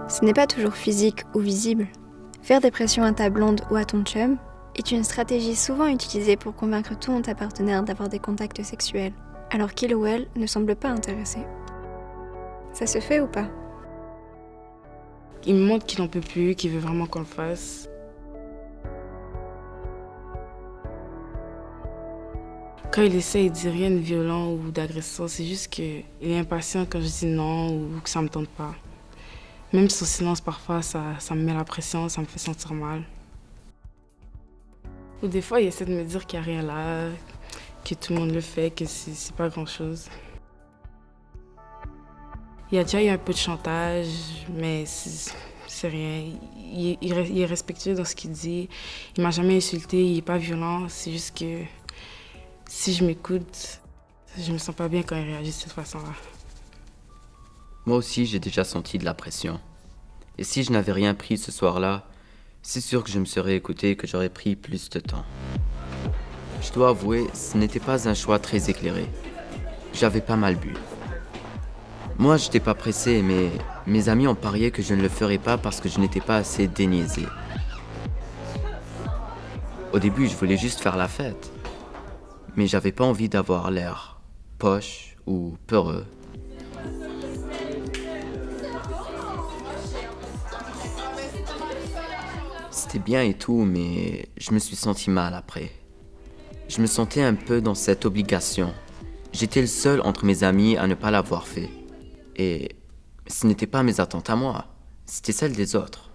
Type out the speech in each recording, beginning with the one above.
Ce n'est pas toujours physique ou visible. Faire des pressions à ta blonde ou à ton chum est une stratégie souvent utilisée pour convaincre tout ta partenaire d'avoir des contacts sexuels, alors qu'il ou elle ne semble pas intéressé. Ça se fait ou pas? Il me montre qu'il n'en peut plus, qu'il veut vraiment qu'on le fasse. Quand il essaie, il dit rien de violent ou d'agressant, c'est juste qu'il est impatient quand je dis non ou que ça me tente pas. Même son silence, parfois, ça me met la pression, ça me fait sentir mal. Ou des fois, il essaie de me dire qu'il n'y a rien là, que tout le monde le fait, que c'est pas grand-chose. Il y a déjà eu un peu de chantage, mais c'est rien. Il est respectueux dans ce qu'il dit. Il m'a jamais insulté, il est pas violent. C'est juste que si je m'écoute, je me sens pas bien quand il réagit de cette façon-là. Moi aussi, j'ai déjà senti de la pression. Et si je n'avais rien pris ce soir-là, c'est sûr que je me serais écouté et que j'aurais pris plus de temps. Je dois avouer, ce n'était pas un choix très éclairé. J'avais pas mal bu. Moi, j'étais pas pressé, mais mes amis ont parié que je ne le ferais pas parce que je n'étais pas assez déniaisé. Au début, je voulais juste faire la fête. Mais j'avais pas envie d'avoir l'air poche ou peureux. C'était bien et tout, mais je me suis senti mal après. Je me sentais un peu dans cette obligation. J'étais le seul entre mes amis à ne pas l'avoir fait. Et ce n'était pas mes attentes à moi, c'était celles des autres.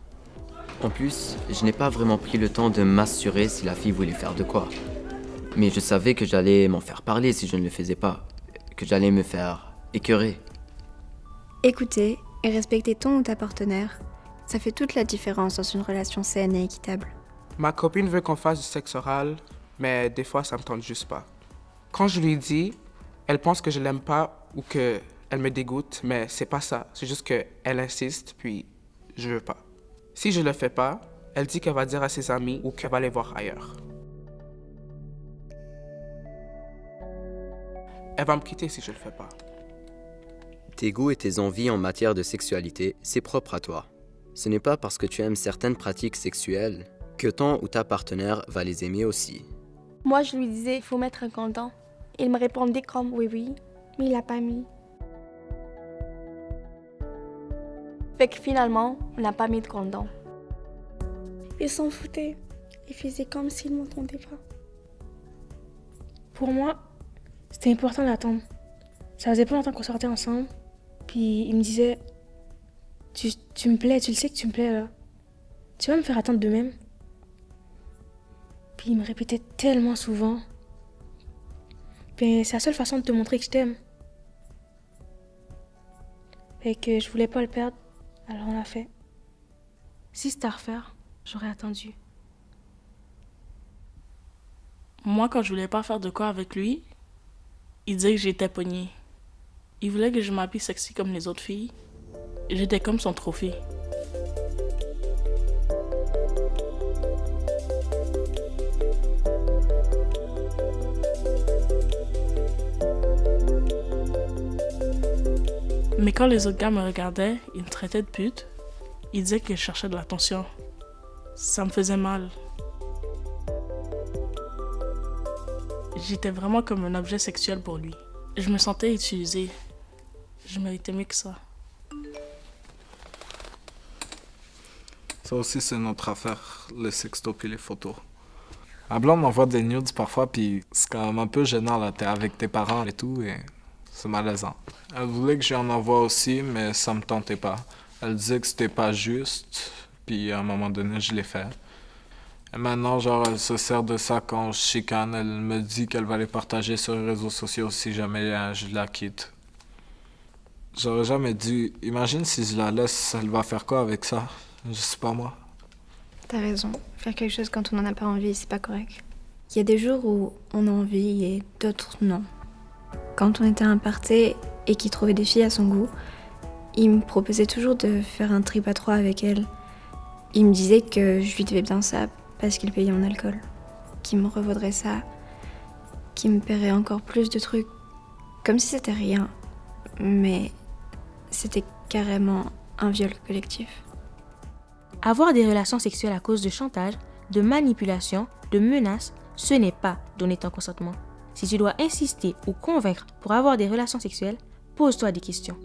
En plus, je n'ai pas vraiment pris le temps de m'assurer si la fille voulait faire de quoi. Mais je savais que j'allais m'en faire parler si je ne le faisais pas, que j'allais me faire écœurer. Écouter et respecter ton ou ta partenaire, ça fait toute la différence dans une relation saine et équitable. Ma copine veut qu'on fasse du sexe oral, mais des fois, ça me tente juste pas. Quand je lui dis, elle pense que je l'aime pas ou que elle me dégoûte, mais c'est pas ça. C'est juste qu'elle insiste, puis je veux pas. Si je le fais pas, elle dit qu'elle va dire à ses amis ou qu'elle va les voir ailleurs. Elle va me quitter si je le fais pas. Tes goûts et tes envies en matière de sexualité, c'est propre à toi. Ce n'est pas parce que tu aimes certaines pratiques sexuelles que ton ou ta partenaire va les aimer aussi. Moi, je lui disais, il faut mettre un condom. Il me répondait comme oui, mais il l'a pas mis. Fait que finalement, on n'a pas mis de condom. Il s'en foutait. Il faisait comme s'il ne m'entendait pas. Pour moi, c'était important d'attendre. Ça faisait pas longtemps qu'on sortait ensemble. Puis il me disait, tu me plais, tu le sais que tu me plais là. Tu vas me faire attendre de même. Puis il me répétait tellement souvent. Puis c'est la seule façon de te montrer que je t'aime. Fait que je voulais pas le perdre, alors on l'a fait. Si c'était à refaire, j'aurais attendu. Moi, quand je voulais pas faire de quoi avec lui, il disait que j'étais pognée. Il voulait que je m'habille sexy comme les autres filles. J'étais comme son trophée. Mais quand les autres gars me regardaient, ils me traitaient de pute. Ils disaient que je cherchais de l'attention. Ça me faisait mal. J'étais vraiment comme un objet sexuel pour lui. Je me sentais utilisée. Je méritais mieux que ça. Ça aussi, c'est notre affaire, le sexto puis les photos. Ma blonde m'envoie des nudes parfois, puis c'est quand même un peu gênant, là. T'es avec tes parents et tout, et c'est malaisant. Elle voulait que j'en envoie aussi, mais ça me tentait pas. Elle disait que c'était pas juste, puis à un moment donné, je l'ai fait. Et maintenant, genre, elle se sert de ça quand je chicane. Elle me dit qu'elle va les partager sur les réseaux sociaux si jamais je la quitte. J'aurais jamais dû... Imagine si je la laisse, elle va faire quoi avec ça? Je sais pas moi. T'as raison, faire quelque chose quand on n'en a pas envie, c'est pas correct. Il y a des jours où on a envie et d'autres non. Quand on était à un party et qu'il trouvait des filles à son goût, il me proposait toujours de faire un trip à 3 avec elle. Il me disait que je lui devais bien ça parce qu'il payait mon alcool, qu'il me revaudrait ça, qu'il me paierait encore plus de trucs, comme si c'était rien. Mais c'était carrément un viol collectif. Avoir des relations sexuelles à cause de chantage, de manipulation, de menaces, ce n'est pas donner ton consentement. Si tu dois insister ou convaincre pour avoir des relations sexuelles, pose-toi des questions.